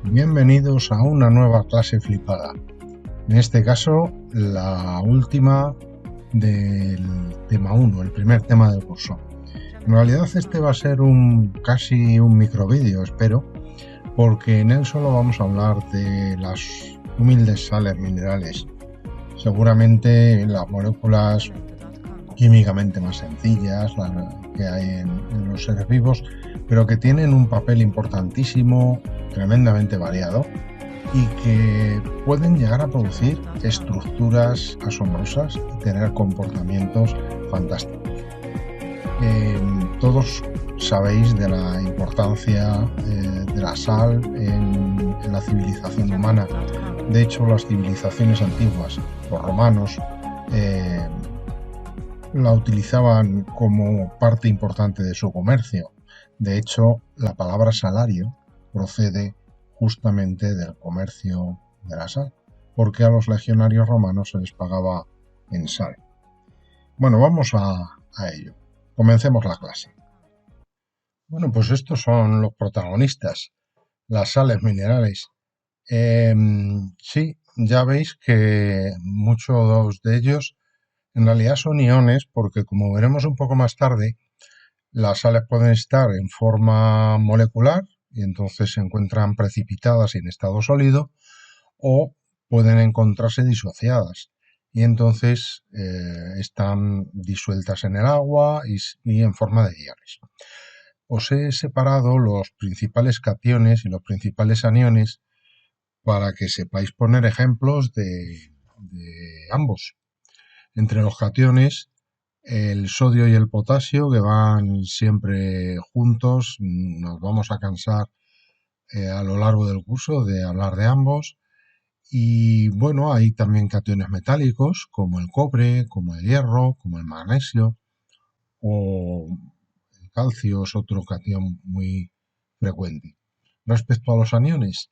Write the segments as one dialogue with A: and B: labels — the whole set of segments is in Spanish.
A: Bienvenidos a una nueva clase flipada. En este caso, la última del tema 1, el primer tema del curso. En realidad este va a ser casi un microvídeo, espero, porque en él solo vamos a hablar de las humildes sales minerales. Seguramente las moléculas químicamente más sencillas que hay en los seres vivos, pero que tienen un papel importantísimo, tremendamente variado, y que pueden llegar a producir estructuras asombrosas y tener comportamientos fantásticos. Todos sabéis de la importancia de la sal en la civilización humana. De hecho, las civilizaciones antiguas, los romanos, eh, la utilizaban como parte importante de su comercio. De hecho, la palabra salario procede justamente del comercio de la sal, porque a los legionarios romanos se les pagaba en sal. Bueno, vamos a ello. Comencemos la clase. Bueno, pues estos son los protagonistas, las sales minerales. Sí, ya veis que muchos de ellos en realidad son iones porque, como veremos un poco más tarde, las sales pueden estar en forma molecular y entonces se encuentran precipitadas en estado sólido, o pueden encontrarse disociadas y entonces están disueltas en el agua y en forma de iones. Os he separado los principales cationes y los principales aniones para que sepáis poner ejemplos de ambos. Entre los cationes, el sodio y el potasio, que van siempre juntos, nos vamos a cansar a lo largo del curso de hablar de ambos. Y bueno, hay también cationes metálicos, como el cobre, como el hierro, como el magnesio, o el calcio es otro cation muy frecuente. Respecto a los aniones,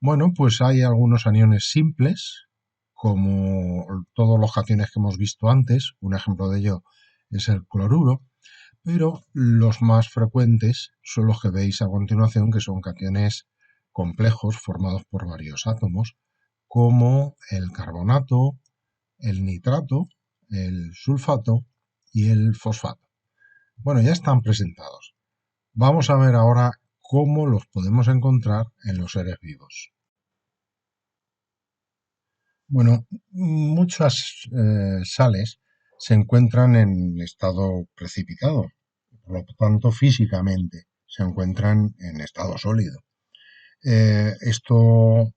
A: bueno, pues hay algunos aniones simples, como todos los cationes que hemos visto antes. Un ejemplo de ello es el cloruro, pero los más frecuentes son los que veis a continuación, que son cationes complejos formados por varios átomos, como el carbonato, el nitrato, el sulfato y el fosfato. Bueno, ya están presentados. Vamos a ver ahora cómo los podemos encontrar en los seres vivos. Bueno, muchas sales se encuentran en estado precipitado, por lo tanto físicamente se encuentran en estado sólido. Esto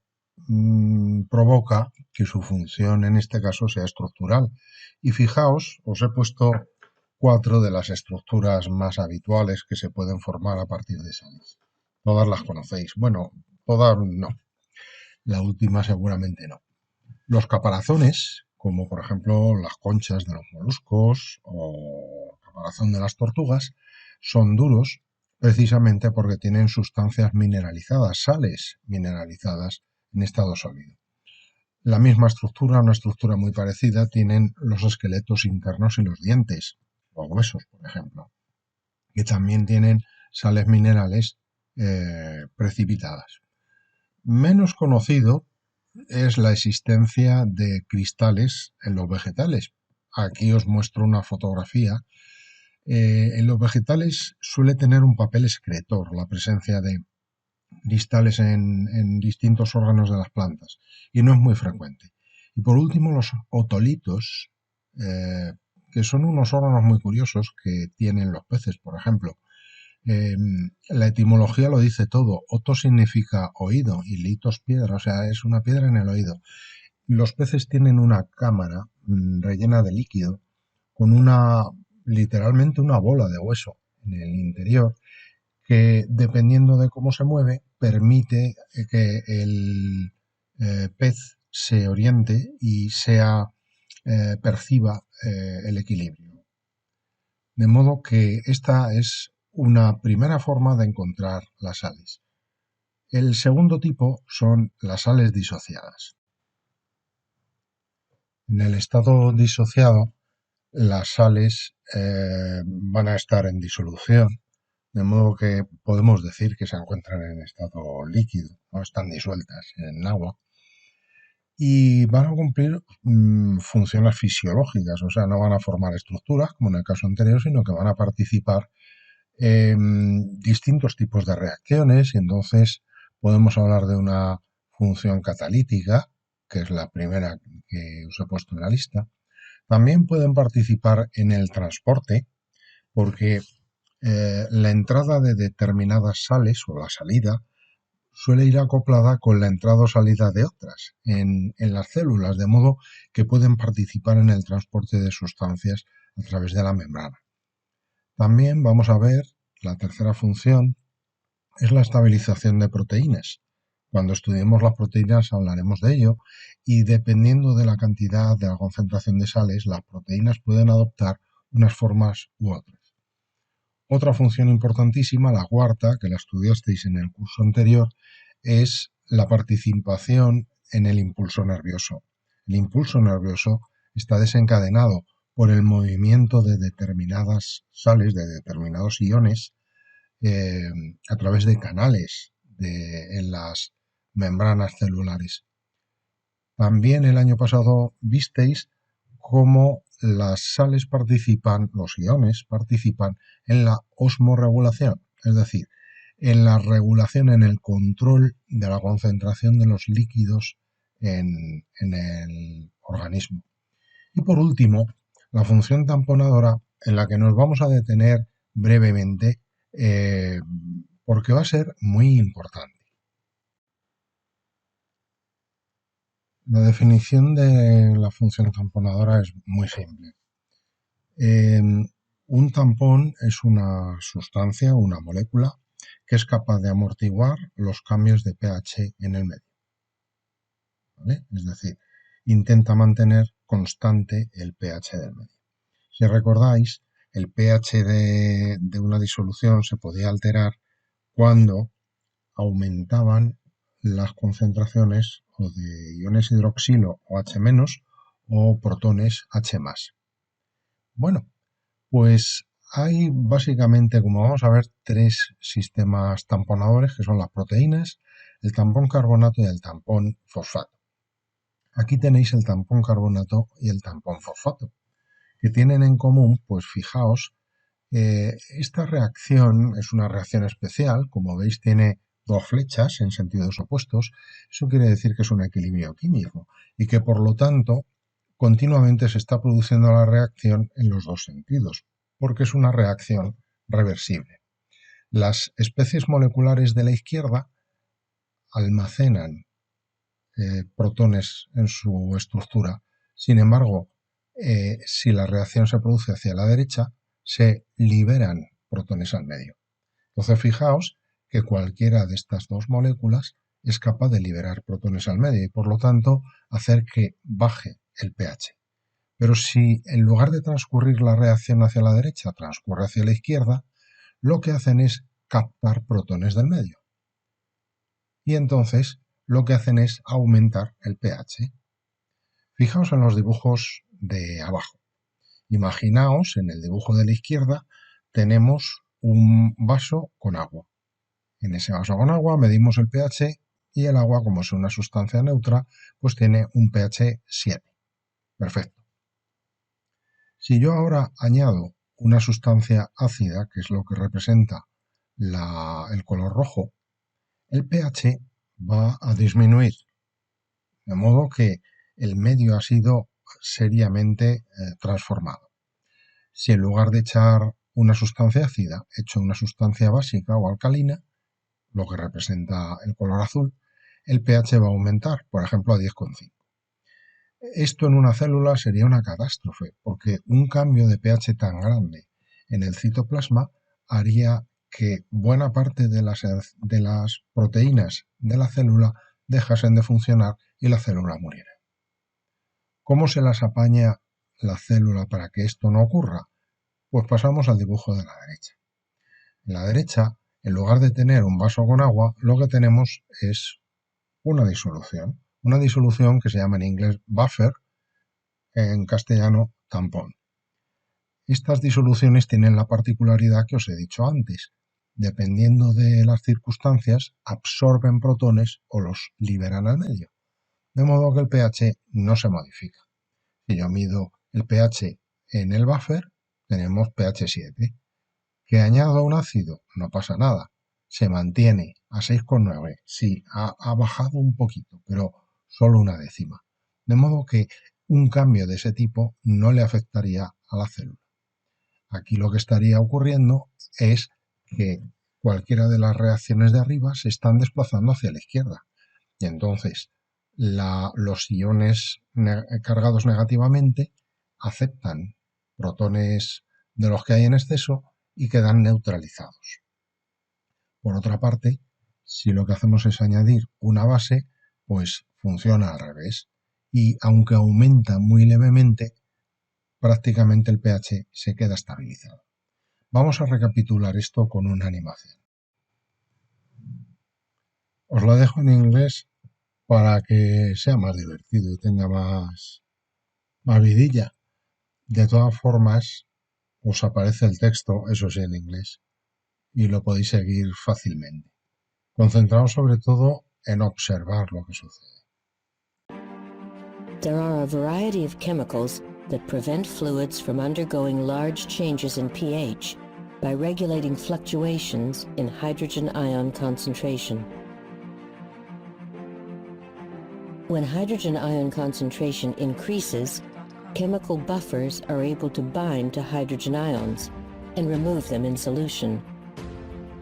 A: provoca que su función en este caso sea estructural. Y fijaos, os he puesto 4 de las estructuras más habituales que se pueden formar a partir de sales. Todas las conocéis. Bueno, todas no. La última seguramente no. Los caparazones, como por ejemplo las conchas de los moluscos o el caparazón de las tortugas, son duros precisamente porque tienen sustancias mineralizadas, sales mineralizadas en estado sólido. La misma estructura, una estructura muy parecida, tienen los esqueletos internos y los dientes, los huesos, por ejemplo, que también tienen sales minerales precipitadas. Menos conocido es la existencia de cristales en los vegetales. Aquí os muestro una fotografía. En los vegetales suele tener un papel excretor la presencia de cristales en distintos órganos de las plantas, y no es muy frecuente. Y por último, los otolitos, que son unos órganos muy curiosos que tienen los peces, por ejemplo. Eh, la etimología lo dice todo. Oto significa oído y litos piedra, o sea, es una piedra en el oído. Los peces tienen una cámara rellena de líquido con literalmente una bola de hueso en el interior, que dependiendo de cómo se mueve permite que el pez se oriente y perciba el equilibrio. De modo que esta es una primera forma de encontrar las sales. El segundo tipo son las sales disociadas. En el estado disociado, las sales van a estar en disolución, de modo que podemos decir que se encuentran en estado líquido, no están disueltas en agua, y van a cumplir funciones fisiológicas, o sea, no van a formar estructuras como en el caso anterior, sino que van a participar en distintos tipos de reacciones y entonces podemos hablar de una función catalítica, que es la primera que os he puesto en la lista. También pueden participar en el transporte porque la entrada de determinadas sales o la salida suele ir acoplada con la entrada o salida de otras en las células, de modo que pueden participar en el transporte de sustancias a través de la membrana. También vamos a ver la tercera función es la estabilización de proteínas. Cuando estudiemos las proteínas hablaremos de ello y dependiendo de la cantidad de la concentración de sales, las proteínas pueden adoptar unas formas u otras. Otra función importantísima, la cuarta, que la estudiasteis en el curso anterior, es la participación en el impulso nervioso. El impulso nervioso está desencadenado por el movimiento de determinadas sales, de determinados iones, a través de canales en las membranas celulares. También el año pasado visteis cómo las sales participan, los iones participan en la osmorregulación, es decir, en la regulación, en el control de la concentración de los líquidos en el organismo. Y por último, la función tamponadora, en la que nos vamos a detener brevemente, porque va a ser muy importante. La definición de la función tamponadora es muy simple. Un tampón es una sustancia, una molécula, que es capaz de amortiguar los cambios de pH en el medio. ¿Vale? Es decir, intenta mantener constante el pH del medio. Si recordáis, el pH de una disolución se podía alterar cuando aumentaban las concentraciones o de iones hidroxilo o H- o protones H+. Bueno, pues hay básicamente, como vamos a ver, tres sistemas tamponadores que son las proteínas, el tampón carbonato y el tampón fosfato. Aquí tenéis el tampón carbonato y el tampón fosfato, que tienen en común, pues fijaos, esta reacción es una reacción especial, como veis tiene dos flechas en sentidos opuestos, eso quiere decir que es un equilibrio químico y que por lo tanto continuamente se está produciendo la reacción en los dos sentidos, porque es una reacción reversible. Las especies moleculares de la izquierda almacenan protones en su estructura, sin embargo, si la reacción se produce hacia la derecha, se liberan protones al medio. Entonces, fijaos que cualquiera de estas dos moléculas es capaz de liberar protones al medio y, por lo tanto, hacer que baje el pH. Pero si en lugar de transcurrir la reacción hacia la derecha, transcurre hacia la izquierda, lo que hacen es captar protones del medio. Y entonces lo que hacen es aumentar el pH. Fijaos en los dibujos de abajo. Imaginaos, en el dibujo de la izquierda, tenemos un vaso con agua. En ese vaso con agua medimos el pH y el agua, como es una sustancia neutra, pues tiene un pH 7. Perfecto. Si yo ahora añado una sustancia ácida, que es lo que representa el color rojo, el pH va a disminuir, de modo que el medio ha sido seriamente transformado. Si en lugar de echar una sustancia ácida, echo una sustancia básica o alcalina, lo que representa el color azul, el pH va a aumentar, por ejemplo, a 10,5. Esto en una célula sería una catástrofe, porque un cambio de pH tan grande en el citoplasma haría que buena parte de las proteínas de la célula dejasen de funcionar y la célula muriera. ¿Cómo se las apaña la célula para que esto no ocurra? Pues pasamos al dibujo de la derecha. En la derecha, en lugar de tener un vaso con agua, lo que tenemos es una disolución que se llama en inglés buffer, en castellano tampón. Estas disoluciones tienen la particularidad que os he dicho antes, dependiendo de las circunstancias, absorben protones o los liberan al medio. De modo que el pH no se modifica. Si yo mido el pH en el buffer, tenemos pH 7. ¿Que añado un ácido? No pasa nada. Se mantiene a 6,9. Sí, ha bajado un poquito, pero solo una décima. De modo que un cambio de ese tipo no le afectaría a la célula. Aquí lo que estaría ocurriendo es que cualquiera de las reacciones de arriba se están desplazando hacia la izquierda. Y entonces los iones cargados negativamente aceptan protones de los que hay en exceso y quedan neutralizados. Por otra parte, si lo que hacemos es añadir una base, pues funciona al revés. Y aunque aumenta muy levemente, prácticamente el pH se queda estabilizado. Vamos a recapitular esto con una animación. Os lo dejo en inglés para que sea más divertido y tenga más vidilla. De todas formas, os aparece el texto, eso sí, en inglés, y lo podéis seguir fácilmente. Concentraos sobre todo en observar lo que sucede.
B: There are a variety of chemicals that prevent fluids from undergoing large changes in pH by regulating fluctuations in hydrogen ion concentration. When hydrogen ion concentration increases, chemical buffers are able to bind to hydrogen ions and remove them in solution.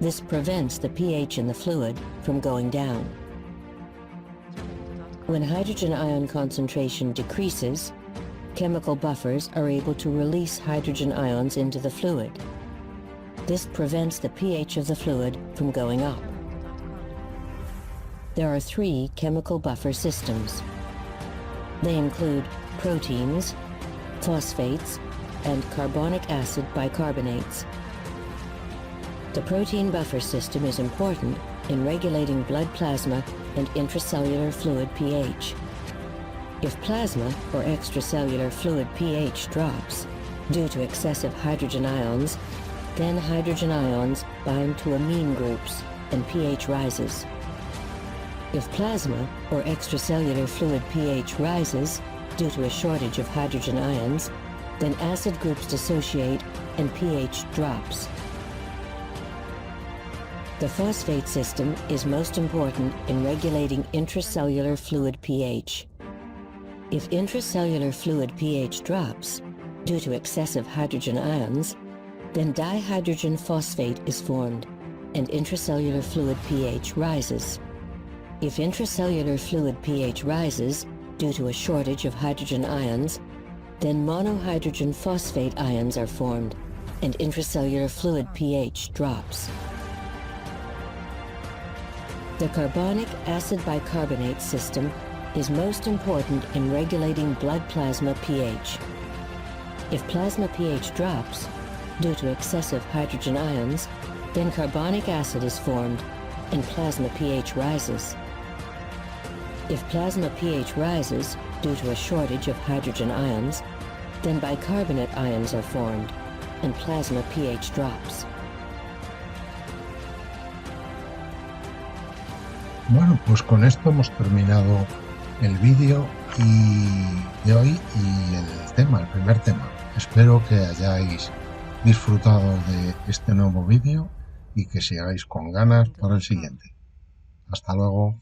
B: This prevents the pH in the fluid from going down. When hydrogen ion concentration decreases, chemical buffers are able to release hydrogen ions into the fluid. This prevents the pH of the fluid from going up. There are 3 chemical buffer systems. They include proteins, phosphates, and carbonic acid bicarbonates. The protein buffer system is important in regulating blood plasma and intracellular fluid pH. If plasma or extracellular fluid pH drops due to excessive hydrogen ions, then hydrogen ions bind to amine groups and pH rises. If plasma or extracellular fluid pH rises due to a shortage of hydrogen ions, then acid groups dissociate and pH drops. The phosphate system is most important in regulating intracellular fluid pH. If intracellular fluid pH drops due to excessive hydrogen ions, then dihydrogen phosphate is formed and intracellular fluid pH rises. If intracellular fluid pH rises due to a shortage of hydrogen ions, then monohydrogen phosphate ions are formed and intracellular fluid pH drops. The carbonic acid bicarbonate system is most important in regulating blood plasma pH. If plasma pH drops due to excessive hydrogen ions, then carbonic acid is formed and plasma pH rises. If plasma pH rises due to a shortage of hydrogen ions, then bicarbonate ions are formed and plasma pH drops.
A: Bueno, pues con esto hemos terminado el vídeo de hoy y el primer tema. Espero que hayáis disfrutado de este nuevo vídeo y que sigáis con ganas para el siguiente. Hasta luego.